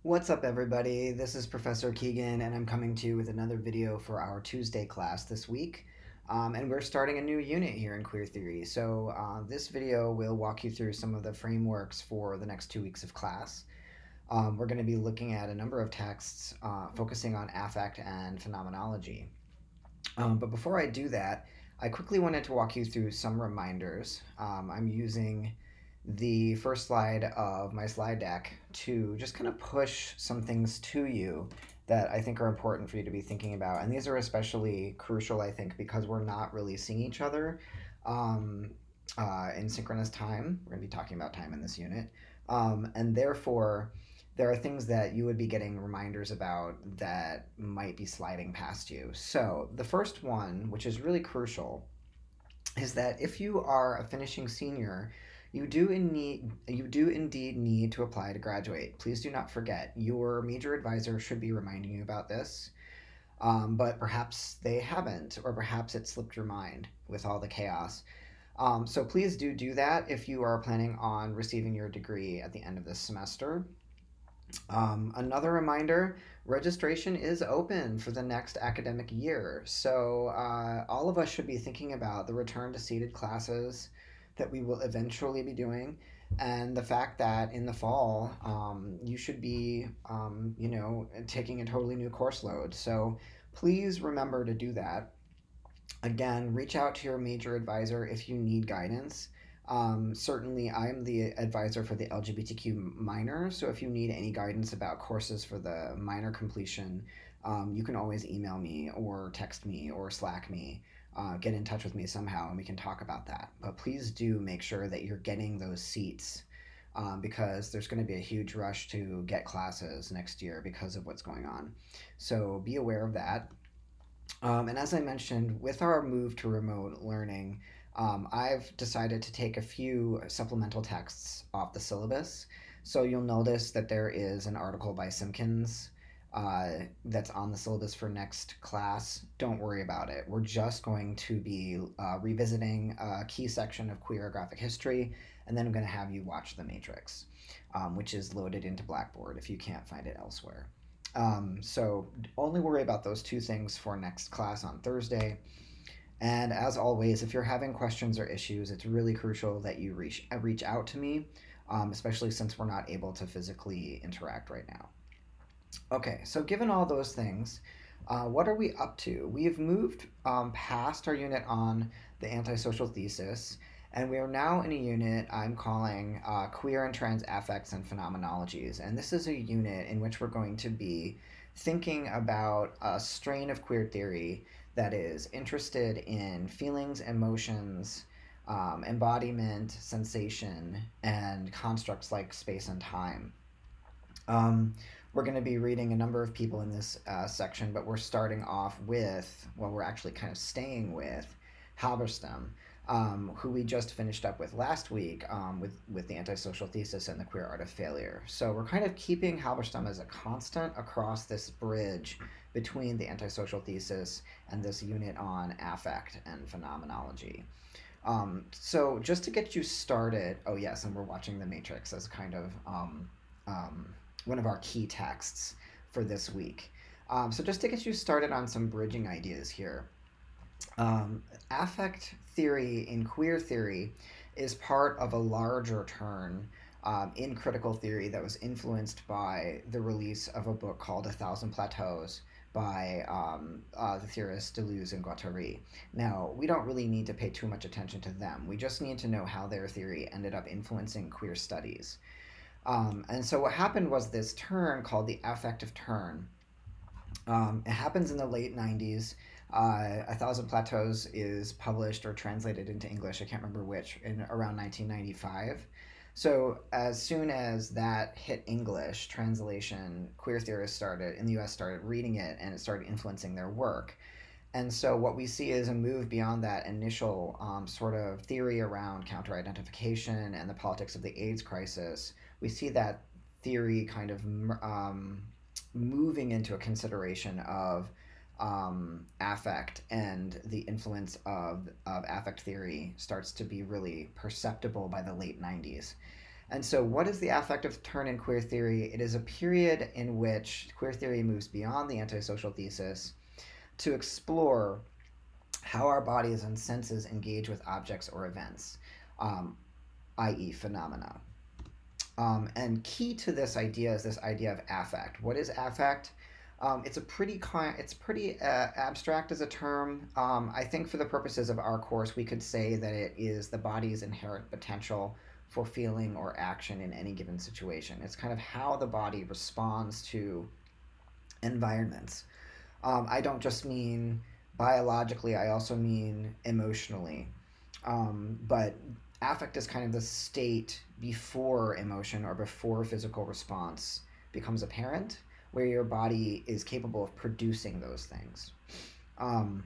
What's up, everybody? This is Professor Keegan, and I'm coming to you with another video for our Tuesday class this week. And we're starting a new unit here in queer theory. So, this video will walk you through some of the frameworks for the next 2 weeks of class. We're going to be looking at a number of texts focusing on affect and phenomenology. But before I do that, I quickly wanted to walk you through some reminders. I'm using the first slide of my slide deck to just kind of push some things to you that I think are important for you to be thinking about. And these are especially crucial, I think, because we're not really seeing each other um, in synchronous time. We're going to be talking about time in this unit. And therefore, there are things that you would be getting reminders about that might be sliding past you. So, the first one, which is really crucial, is that if you are a finishing senior, you do indeed need to apply to graduate. Please do not forget. Your major advisor should be reminding you about this, but perhaps they haven't, or perhaps it slipped your mind with all the chaos. So please do that if you are planning on receiving your degree at the end of this semester. Another reminder, registration is open for the next academic year. So all of us should be thinking about the return to seated classes that we will eventually be doing, and the fact that in the fall you should be, taking a totally new course load. So please remember to do that. Again, reach out to your major advisor if you need guidance. Certainly, I'm the advisor for the LGBTQ minor, so if you need any guidance about courses for the minor completion, you can always email me or text me or Slack me. Get in touch with me somehow and we can talk about that. But please do make sure that you're getting those seats because there's going to be a huge rush to get classes next year because of what's going on. So be aware of that. And as I mentioned, with our move to remote learning, I've decided to take a few supplemental texts off the syllabus. So you'll notice that there is an article by Simpkins that's on the syllabus for next class. Don't worry about it. We're just going to be revisiting a key section of queer graphic history, and then I'm going to have you watch The Matrix, which is loaded into Blackboard if you can't find it elsewhere. So only worry about those two things for next class on Thursday. And as always, if you're having questions or issues, it's really crucial that you reach out to me, especially since we're not able to physically interact right now. Okay, so given all those things, what are we up to? We've moved past our unit on the antisocial thesis, and we are now in a unit I'm calling Queer and Trans Affects and Phenomenologies. And this is a unit in which we're going to be thinking about a strain of queer theory that is interested in feelings, emotions, embodiment, sensation, and constructs like space and time. Um, we're going to be reading a number of people in this section, but we're starting off with, well, we're actually kind of staying with Halberstam, who we just finished up with last week with the antisocial thesis and the queer art of failure. So we're kind of keeping Halberstam as a constant across this bridge between the antisocial thesis and this unit on affect and phenomenology. So just to get you started, oh yes, and we're watching The Matrix as kind of um, one of our key texts for this week. So just to get you started on some bridging ideas here, affect theory in queer theory is part of a larger turn in critical theory that was influenced by the release of a book called A Thousand Plateaus by the theorists Deleuze and Guattari. Now, we don't really need to pay too much attention to them. We just need to know how their theory ended up influencing queer studies. And so what happened was this turn called the affective turn. It happens in the late 90s. A Thousand Plateaus is published or translated into English, I can't remember which, in around 1995. So as soon as that hit English translation, queer theorists started in the US started reading it and it started influencing their work. And so what we see is a move beyond that initial sort of theory around counter-identification and the politics of the AIDS crisis. We see that theory kind of moving into a consideration of affect, and the influence of affect theory starts to be really perceptible by the late 90s. And so, what is the affective turn in queer theory? It is a period in which queer theory moves beyond the antisocial thesis to explore how our bodies and senses engage with objects or events, um, i.e., phenomena. And key to this idea is this idea of affect. What is affect? It's pretty abstract as a term. I think for the purposes of our course, we could say that it is the body's inherent potential for feeling or action in any given situation. It's kind of how the body responds to environments. I don't just mean biologically, I also mean emotionally. But affect is kind of the state before emotion or before physical response becomes apparent, where your body is capable of producing those things. Um,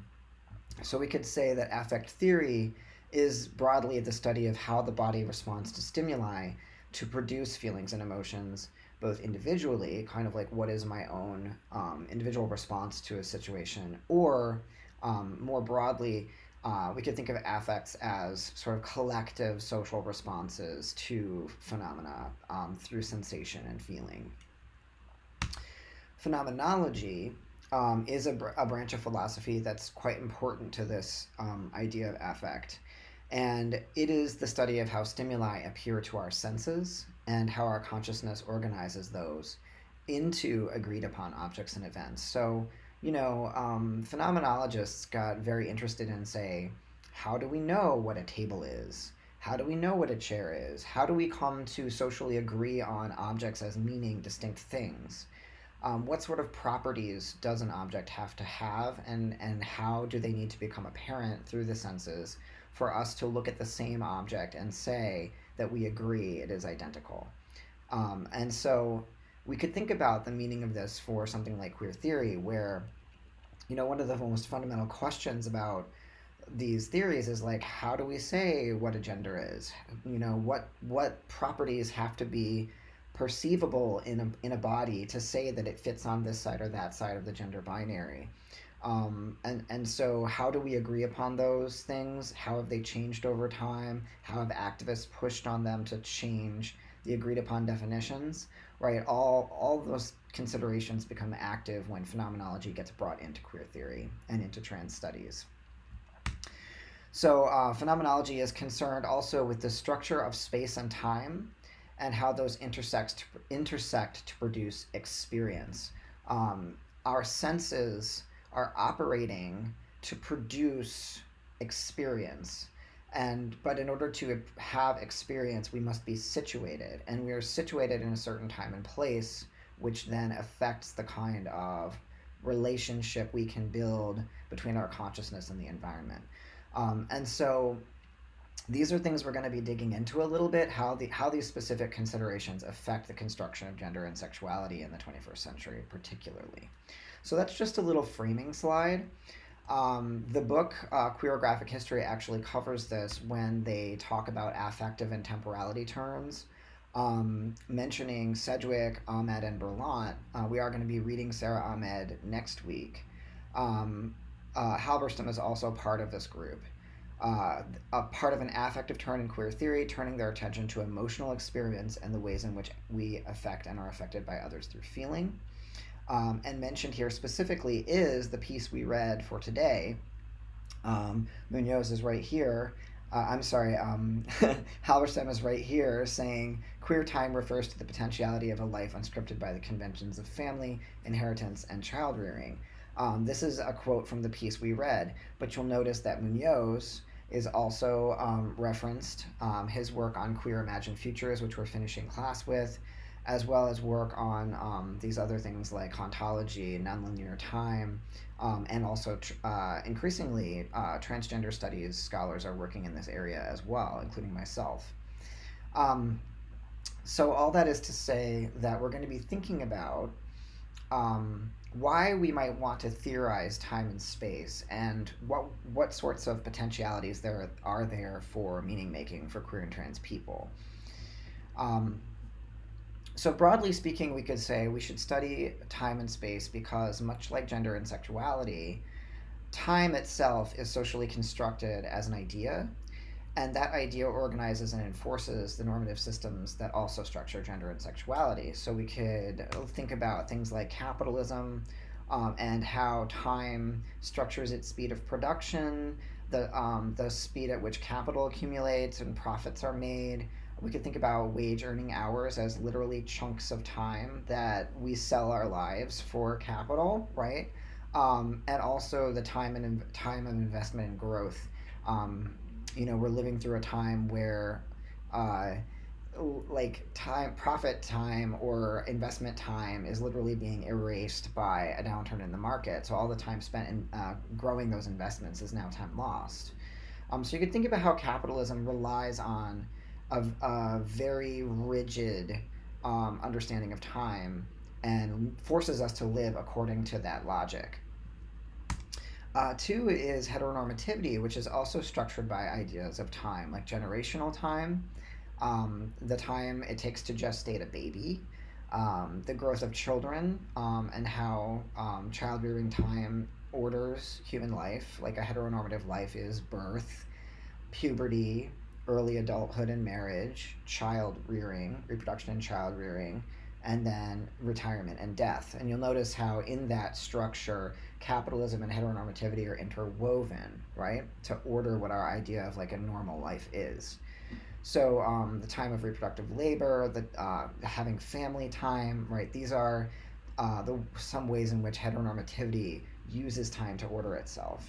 so we could say that affect theory is broadly the study of how the body responds to stimuli to produce feelings and emotions, both individually, kind of like what is my own individual response to a situation, or more broadly, we could think of affects as sort of collective social responses to phenomena through sensation and feeling. Phenomenology is a branch of philosophy that's quite important to this idea of affect. And it is the study of how stimuli appear to our senses and how our consciousness organizes those into agreed upon objects and events. So, phenomenologists got very interested in, say, how do we know what a table is? How do we know what a chair is? How do we come to socially agree on objects as meaning distinct things? What sort of properties does an object have to have, and how do they need to become apparent through the senses for us to look at the same object and say that we agree it is identical? And so we could think about the meaning of this for something like queer theory, where, one of the most fundamental questions about these theories is like, how do we say what a gender is? What properties have to be perceivable in a body to say that it fits on this side or that side of the gender binary? And so how do we agree upon those things? How have they changed over time? How have activists pushed on them to change the agreed upon definitions? Right, all those considerations become active when phenomenology gets brought into queer theory and into trans studies. So, phenomenology is concerned also with the structure of space and time and how those intersect to produce experience. Our senses are operating to produce experience. But in order to have experience, we must be situated, and we are situated in a certain time and place, which then affects the kind of relationship we can build between our consciousness and the environment. And so these are things we're going to be digging into a little bit, how these specific considerations affect the construction of gender and sexuality in the 21st century particularly. So that's just a little framing slide. The book Queerographic History actually covers this when they talk about affective and temporality terms. Mentioning Sedgwick, Ahmed, and Berlant, we are going to be reading Sarah Ahmed next week. Halberstam is also part of this group. A part of an affective turn in queer theory, turning their attention to emotional experience and the ways in which we affect and are affected by others through feeling. And mentioned here specifically is the piece we read for today. Munoz is right here. Halberstam is right here saying queer time refers to the potentiality of a life unscripted by the conventions of family, inheritance, and child rearing. This is a quote from the piece we read, but you'll notice that Munoz is also referenced, his work on queer imagined futures, which we're finishing class with, as well as work on these other things like ontology, nonlinear time, and also increasingly transgender studies scholars are working in this area as well, including myself. So all that is to say that we're going to be thinking about why we might want to theorize time and space, and what sorts of potentialities there are there for meaning making for queer and trans people. So broadly speaking, we could say we should study time and space because, much like gender and sexuality, time itself is socially constructed as an idea, And that idea organizes and enforces the normative systems that also structure gender and sexuality. So we could think about things like capitalism, and how time structures its speed of production, the speed at which capital accumulates and profits are made. We could think about wage earning hours as literally chunks of time that we sell our lives for capital, right? And also the time of investment and growth. We're living through a time where uh, like time profit time or investment time is literally being erased by a downturn in the market, so all the time spent in growing those investments is now time lost. So you could think about how capitalism relies on a very rigid understanding of time and forces us to live according to that logic. Two is heteronormativity, which is also structured by ideas of time, like generational time, the time it takes to gestate a baby, the growth of children, and how child rearing time orders human life. Like a heteronormative life is birth, puberty, early adulthood and marriage, child rearing, reproduction and child rearing, and then retirement and death. And you'll notice how in that structure, capitalism and heteronormativity are interwoven, right? To order what our idea of like a normal life is. So the time of reproductive labor, the having family time, right? These are some ways in which heteronormativity uses time to order itself.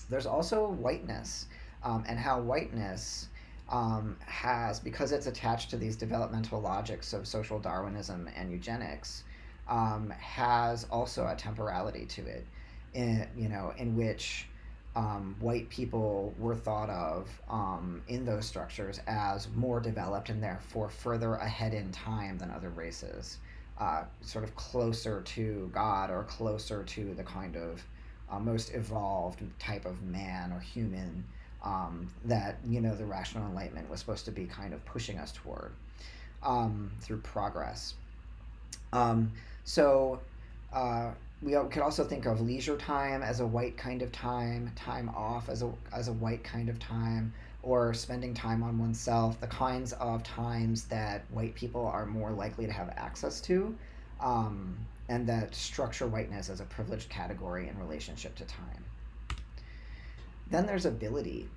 There's also whiteness, and how whiteness has, because it's attached to these developmental logics of social Darwinism and eugenics, has also a temporality to it, in which white people were thought of in those structures as more developed and therefore further ahead in time than other races, sort of closer to God or closer to the kind of most evolved type of man or human that the rational enlightenment was supposed to be kind of pushing us toward through progress. Um, so we could also think of leisure time as a white kind of time, time off as a white kind of time, or spending time on oneself, the kinds of times that white people are more likely to have access to, and that structure whiteness as a privileged category in relationship to time. Then there's ability,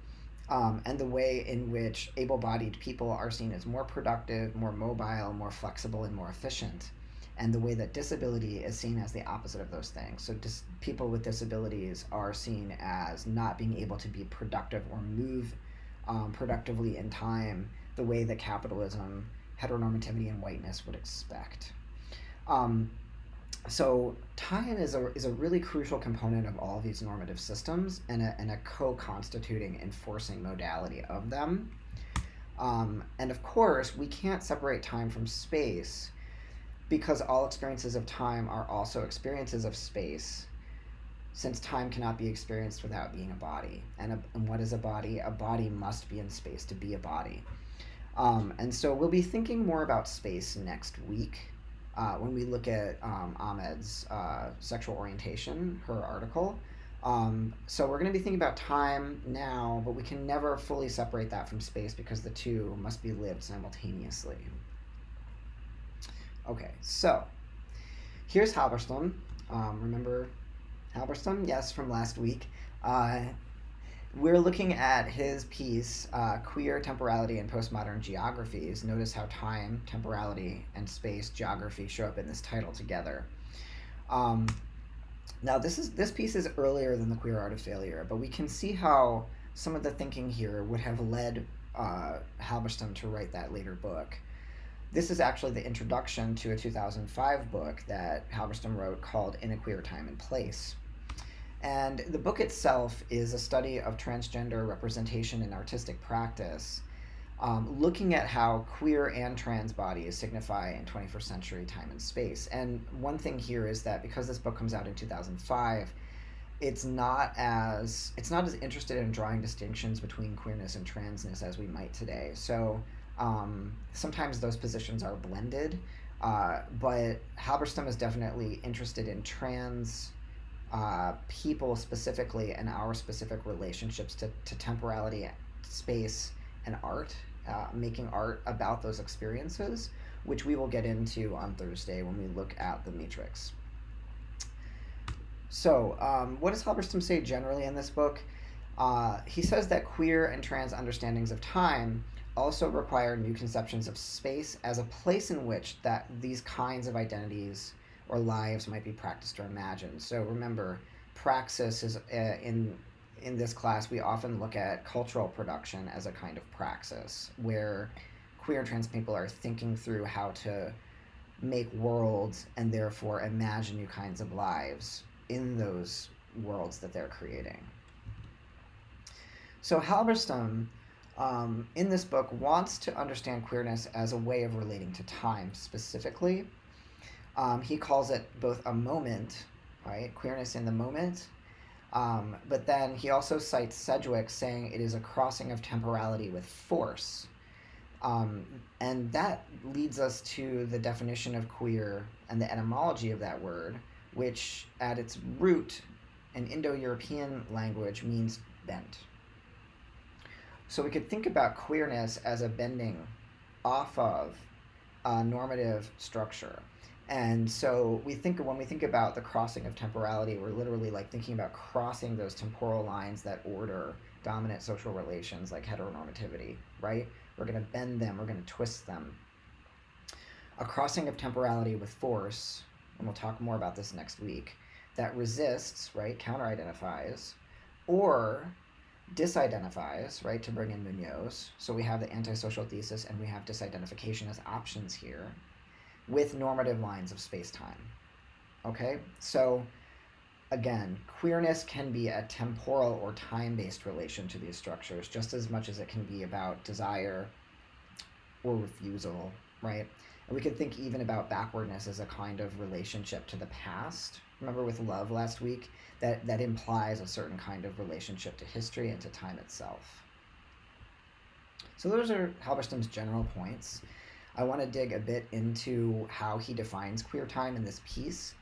and the way in which able bodied people are seen as more productive, more mobile, more flexible, and more efficient. And the way that disability is seen as the opposite of those things. So people with disabilities are seen as not being able to be productive or move productively in time the way that capitalism, heteronormativity, and whiteness would expect. Um, so time is a really crucial component of all of these normative systems, and a co-constituting enforcing modality of them. And of course, we can't separate time from space, because all experiences of time are also experiences of space, since time cannot be experienced without being a body. And what is a body? A body must be in space to be a body. And so we'll be thinking more about space next week when we look at Ahmed's sexual orientation, her article. So we're going to be thinking about time now, but we can never fully separate that from space because the two must be lived simultaneously. Okay, so here's Halberstam. Remember Halberstam? Yes, from last week. We're looking at his piece, Queer Temporality and Postmodern Geographies. Notice how time, temporality, and space geography show up in this title together. Now, this piece is earlier than The Queer Art of Failure, but we can see how some of the thinking here would have led Halberstam to write that later book. This is actually the introduction to a 2005 book that Halberstam wrote called In a Queer Time and Place. And the book itself is a study of transgender representation in artistic practice, looking at how queer and trans bodies signify in 21st century time and space. And one thing here is that because this book comes out in 2005, it's not as interested in drawing distinctions between queerness and transness as we might today. So sometimes those positions are blended, but Halberstam is definitely interested in trans people specifically and our specific relationships to temporality space, and art, making art about those experiences, which we will get into on Thursday when we look at the Matrix. So, what does Halberstam say generally in this book? He says that queer and trans understandings of time also require new conceptions of space as a place in which that these kinds of identities or lives might be practiced or imagined. So remember, praxis is in this class we often look at cultural production as a kind of praxis where queer and trans people are thinking through how to make worlds and therefore imagine new kinds of lives in those worlds that they're creating. So Halberstam, in this book, wants to understand queerness as a way of relating to time specifically. He calls it both a moment, right, queerness in the moment, but then he also cites Sedgwick saying it is a crossing of temporality with force. And that leads us to the definition of queer and the etymology of that word, which at its root in Indo-European language means bent. So we could think about queerness as a bending off of a normative structure. And so when we think about the crossing of temporality, we're literally like thinking about crossing those temporal lines that order dominant social relations like heteronormativity, right? We're going to bend them, we're going to twist them. A crossing of temporality with force, and we'll talk more about this next week, that resists, right, counter-identifies, or disidentifies, right, to bring in Munoz. So we have the antisocial thesis and we have disidentification as options here with normative lines of space-time. Okay? So again, queerness can be a temporal or time-based relation to these structures just as much as it can be about desire or refusal, right? And we could think even about backwardness as a kind of relationship to the past. Remember with love last week? That implies a certain kind of relationship to history and to time itself. So those are Halberstam's general points. I want to dig a bit into how he defines queer time in this piece.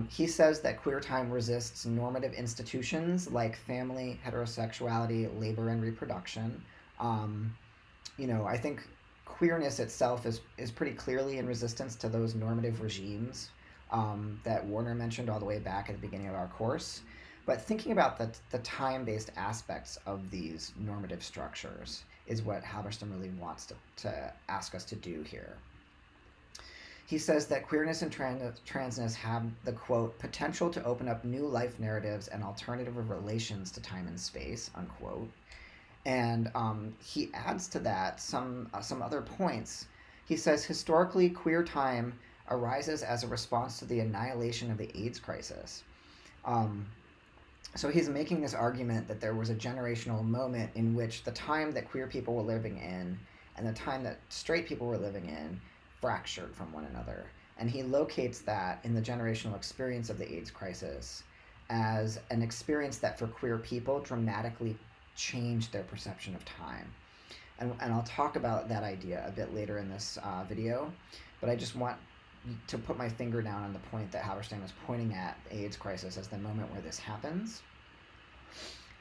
He says that queer time resists normative institutions like family, heterosexuality, labor, and reproduction. I think queerness itself is pretty clearly in resistance to those normative regimes that Warner mentioned all the way back at the beginning of our course. But thinking about the time-based aspects of these normative structures is what Halberstam really wants to ask us to do here. He says that queerness and transness have the, quote, potential to open up new life narratives and alternative relations to time and space, unquote. And he adds to that some other points. He says, historically, queer time arises as a response to the annihilation of the AIDS crisis. So he's making this argument that there was a generational moment in which the time that queer people were living in and the time that straight people were living in fractured from one another. And he locates that in the generational experience of the AIDS crisis as an experience that for queer people dramatically changed their perception of time. And I'll talk about that idea a bit later in this video, but I just want to put my finger down on the point that Halberstam is pointing at the AIDS crisis as the moment where this happens.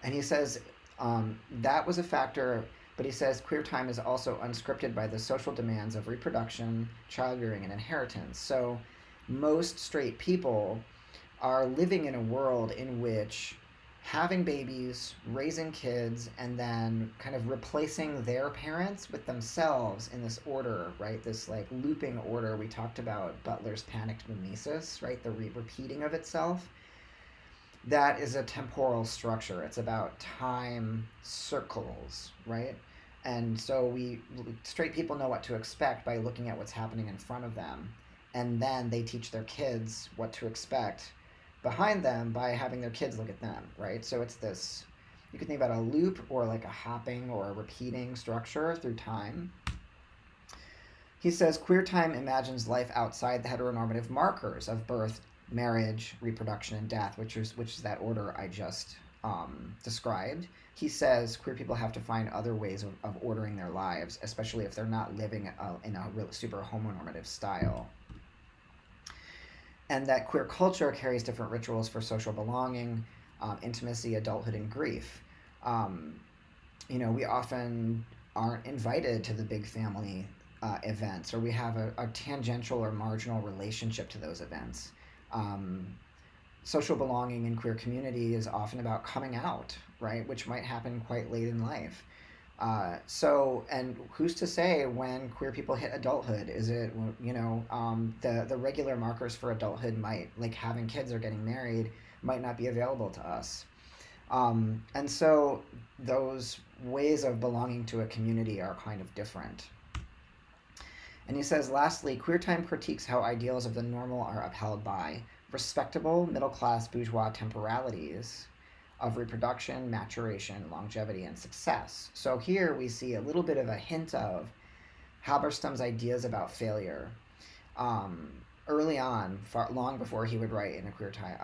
And he says that was a factor, but he says queer time is also unscripted by the social demands of reproduction, child rearing, and inheritance. So most straight people are living in a world in which having babies, raising kids, and then kind of replacing their parents with themselves in this order, right? This like looping order. We talked about Butler's panicked mimesis, right? The repeating of itself. That is a temporal structure. It's about time circles, right? And so straight people know what to expect by looking at what's happening in front of them. And then they teach their kids what to expect behind them by having their kids look at them, right? So it's this, you can think about a loop or like a hopping or a repeating structure through time. He says queer time imagines life outside the heteronormative markers of birth, marriage, reproduction, and death, which is that order I just described. He says queer people have to find other ways of ordering their lives, especially if they're not living in a real super homonormative style. And that queer culture carries different rituals for social belonging, intimacy, adulthood, and grief. We often aren't invited to the big family events, or we have a tangential or marginal relationship to those events. Um, Social belonging in queer community is often about coming out, right, which might happen quite late in life. And who's to say when queer people hit adulthood? Is it, the regular markers for adulthood might, like having kids or getting married, might not be available to us. And so those ways of belonging to a community are kind of different. And he says, lastly, queer time critiques how ideals of the normal are upheld by respectable, middle class, bourgeois temporalities of reproduction, maturation, longevity, and success. So here we see a little bit of a hint of Halberstam's ideas about failure. Um, Early on, long before he would write in a queer time,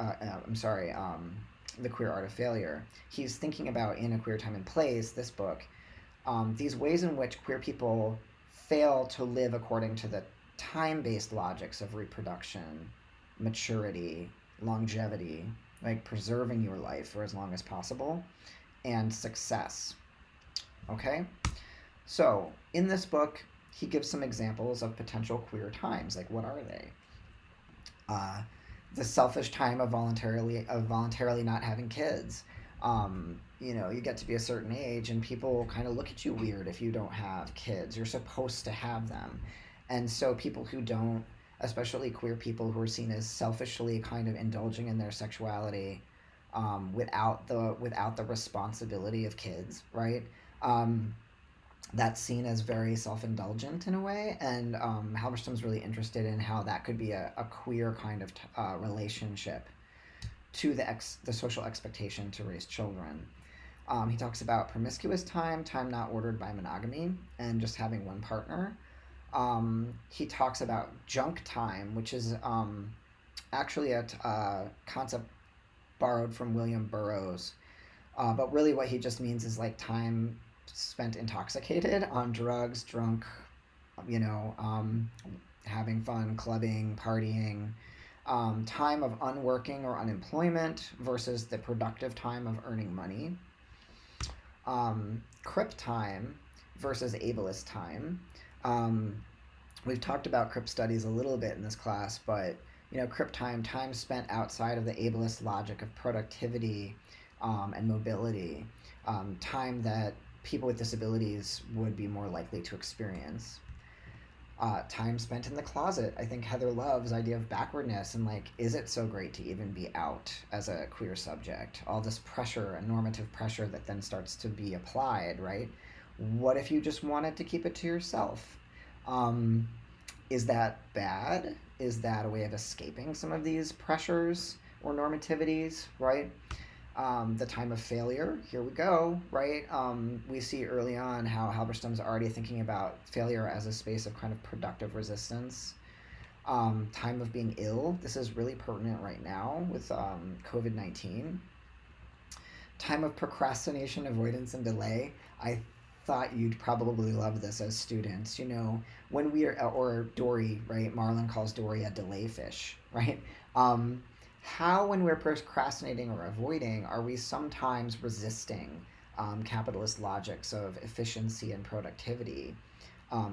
The Queer Art of Failure, he's thinking about in A Queer Time and Place, this book, these ways in which queer people fail to live according to the time-based logics of reproduction, maturity, longevity, like preserving your life for as long as possible, and success. Okay? So, in this book, he gives some examples of potential queer times. Like, what are they? Uh, the selfish time of voluntarily not having kids. You get to be a certain age and people kind of look at you weird if you don't have kids. You're supposed to have them. And so people who don't, especially queer people who are seen as selfishly kind of indulging in their sexuality, without the responsibility of kids, right? Um, that's seen as very self-indulgent in a way, and Halberstam's really interested in how that could be a queer kind of relationship to the social expectation to raise children. He talks about promiscuous time not ordered by monogamy, and just having one partner. He talks about junk time, which is actually a concept borrowed from William Burroughs. But really, what he just means is like time spent intoxicated on drugs, drunk, you know, um, having fun, clubbing, partying. Time of unworking or unemployment versus the productive time of earning money. Crip time versus ableist time. Um, we've talked about crip studies a little bit in this class, but crip time spent outside of the ableist logic of productivity and mobility, time that people with disabilities would be more likely to experience. Time spent in the closet. I think Heather loves idea of backwardness and like, is it so great to even be out as a queer subject? All this pressure and normative pressure that then starts to be applied, right? What if you just wanted to keep it to yourself? Um, is that bad? Is that a way of escaping some of these pressures or normativities, right? The time of failure, here we go, right? We see early on how Halberstam's already thinking about failure as a space of kind of productive resistance. Time of being ill, this is really pertinent right now with COVID-19. Time of procrastination, avoidance, and delay. I thought you'd probably love this as students. When we are, or Dory, right? Marlon calls Dory a delay fish, right? How, when we're procrastinating or avoiding, are we sometimes resisting capitalist logics of efficiency and productivity?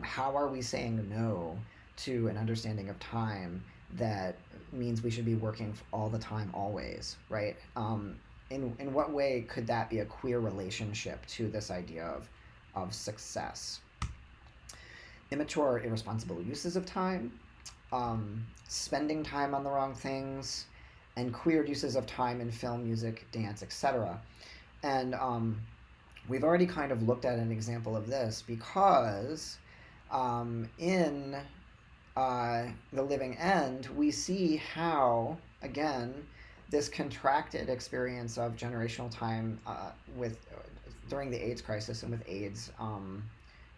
How are we saying no to an understanding of time that means we should be working all the time, always, right? In what way could that be a queer relationship to this idea of success? Immature, irresponsible uses of time, spending time on the wrong things, and queer uses of time in film, music, dance, etc. And we've already kind of looked at an example of this because in The Living End, we see how, again, this contracted experience of generational time during the AIDS crisis and with AIDS,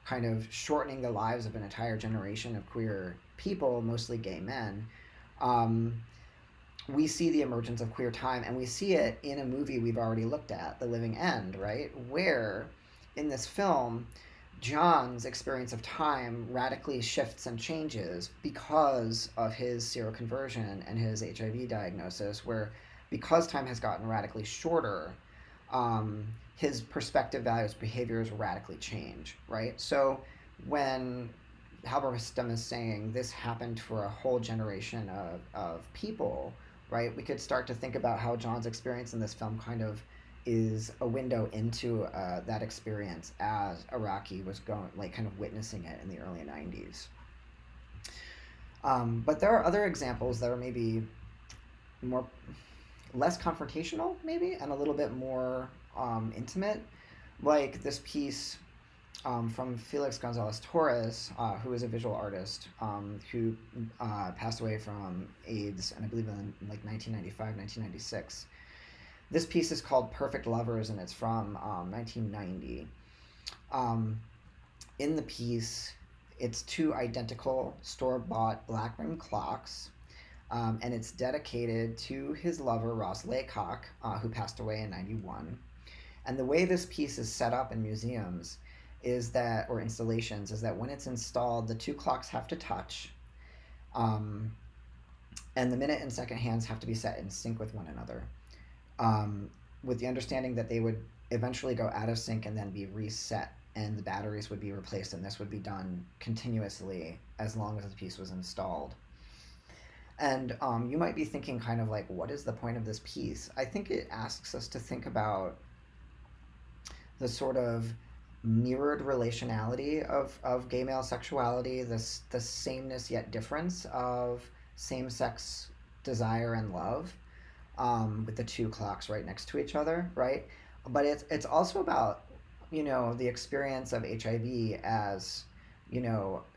kind of shortening the lives of an entire generation of queer people, mostly gay men. We see the emergence of queer time, and we see it in a movie we've already looked at, The Living End, right? Where in this film, John's experience of time radically shifts and changes because of his seroconversion and his HIV diagnosis, where because time has gotten radically shorter, um, his perspective, values, behaviors radically change, right? So when Halberstam is saying this happened for a whole generation of people, right? We could start to think about how John's experience in this film kind of is a window into that experience as Iraqi was going, like, kind of witnessing it in the early 90s. But there are other examples that are maybe more less confrontational, maybe, and a little bit more intimate, like this piece from Felix Gonzalez Torres, who is a visual artist who passed away from AIDS, and I believe in like 1995, 1996. This piece is called Perfect Lovers, and it's from 1990. Um, in the piece, it's two identical store-bought black rim clocks, and it's dedicated to his lover, Ross Laycock, who passed away in 91. And the way this piece is set up in museums is that, or installations, is that when it's installed, the two clocks have to touch, um, and the minute and second hands have to be set in sync with one another, um, with the understanding that they would eventually go out of sync and then be reset, and the batteries would be replaced, and this would be done continuously as long as the piece was installed. And you might be thinking, kind of like, what is the point of this piece? I think it asks us to think about the sort of mirrored relationality of gay male sexuality, the sameness yet difference of same sex desire and love, with the two clocks right next to each other, right? But it's also about, the experience of HIV as,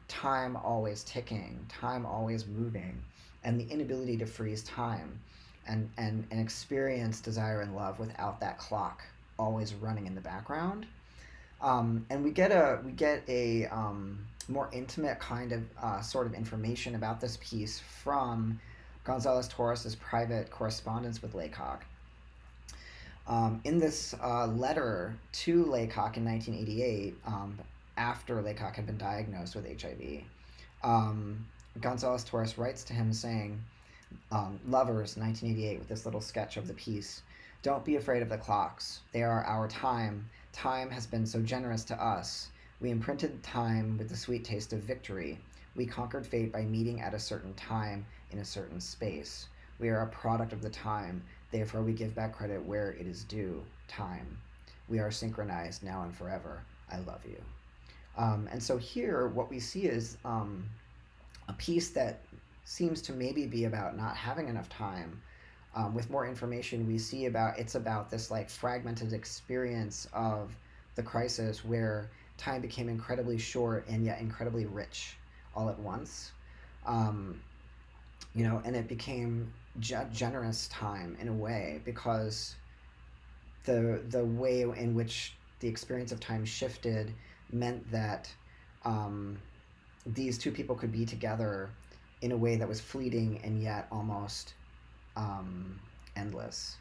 time always ticking, time always moving, and the inability to freeze time, and experience desire and love without that clock always running in the background. And we get a more intimate kind of sort of information about this piece from Gonzalez Torres's private correspondence with Laycock. In this letter to Laycock in 1988, after Laycock had been diagnosed with HIV, Gonzalez Torres writes to him saying, Lovers, 1988, with this little sketch of the piece. Don't be afraid of the clocks. They are our time. Time has been so generous to us. We imprinted time with the sweet taste of victory. We conquered fate by meeting at a certain time in a certain space. We are a product of the time. Therefore, we give back credit where it is due. Time. We are synchronized now and forever. I love you. And so here, what we see is a piece that seems to maybe be about not having enough time. With more information, we see it's about this like fragmented experience of the crisis where time became incredibly short and yet incredibly rich all at once. And it became generous time in a way, because the way in which the experience of time shifted meant that these two people could be together in a way that was fleeting and yet almost endless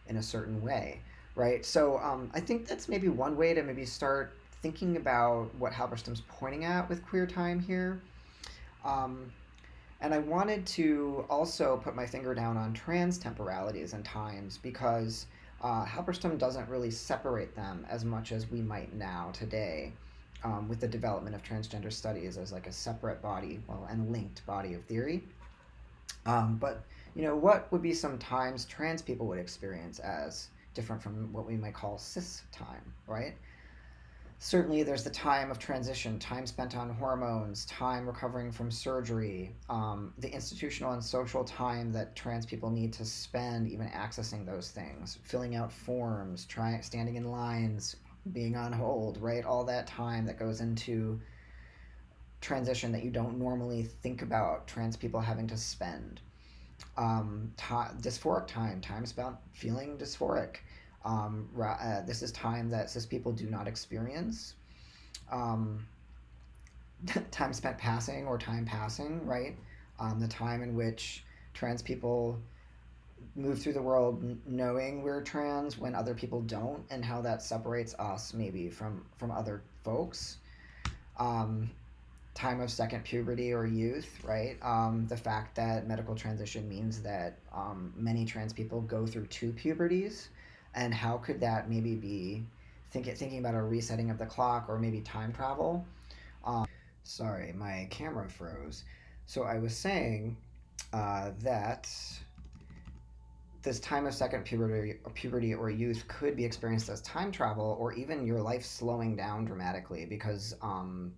in a certain way, right? So I think that's maybe one way to maybe start thinking about what Halberstam's pointing at with queer time here. And I wanted to also put my finger down on trans temporalities and times, because Halberstam doesn't really separate them as much as we might now today, with the development of transgender studies as like a separate body, well, and linked body of theory. But what would be some times trans people would experience as different from what we might call cis time, right? Certainly, there's the time of transition, time spent on hormones, time recovering from surgery, the institutional and social time that trans people need to spend even accessing those things, filling out forms, standing in lines, being on hold, right? All that time that goes into transition that you don't normally think about trans people having to spend. Dysphoric time spent feeling dysphoric. This is time that cis people do not experience. Um, Time spent passing or time passing, right? The time in which trans people move through the world knowing we're trans when other people don't, and how that separates us maybe from other folks. Um, Time of second puberty or youth, right? The fact that medical transition means that many trans people go through two puberties, And how could that maybe be thinking about a resetting of the clock or maybe time travel? Sorry, my camera froze. So I was saying that this time of second puberty or youth could be experienced as time travel, or even your life slowing down dramatically because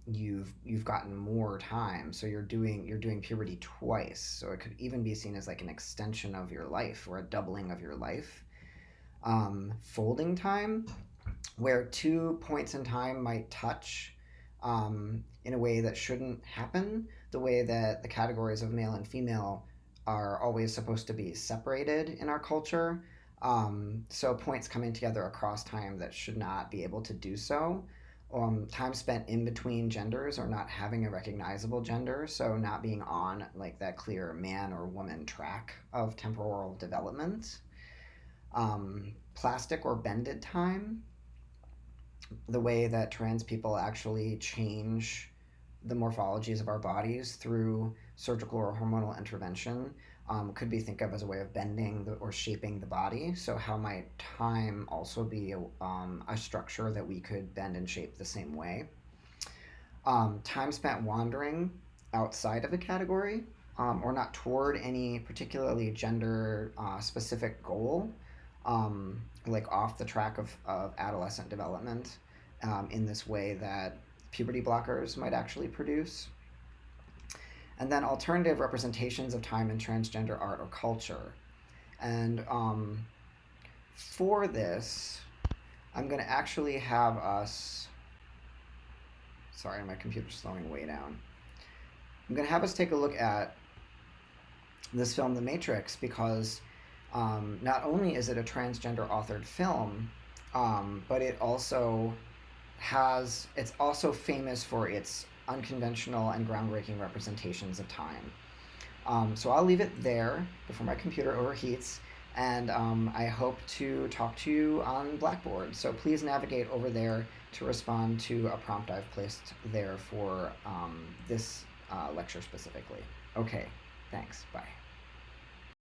you've gotten more time. So you're doing puberty twice. So it could even be seen as like an extension of your life or a doubling of your life. Folding time, where 2 points in time might touch in a way that shouldn't happen, the way that the categories of male and female are always supposed to be separated in our culture. So points coming together across time that should not be able to do so. Time spent in between genders or not having a recognizable gender, so not being on like that clear man or woman track of temporal development. Plastic or bended time, the way that trans people actually change the morphologies of our bodies through surgical or hormonal intervention, could be think of as a way of bending or shaping the body. So how might time also be a structure that we could bend and shape the same way? Time spent wandering outside of a category, or not toward any particularly gender specific goal, like off the track of adolescent development, in this way that puberty blockers might actually produce. And then alternative representations of time in transgender art or culture. And for this, I'm going to actually have us. Sorry, my computer's slowing way down. I'm going to have us take a look at this film, The Matrix, because not only is it a transgender authored film, but it's also famous for its unconventional and groundbreaking representations of time. So I'll leave it there before my computer overheats, and I hope to talk to you on Blackboard. So please navigate over there to respond to a prompt I've placed there for this lecture specifically. Okay, thanks. Bye.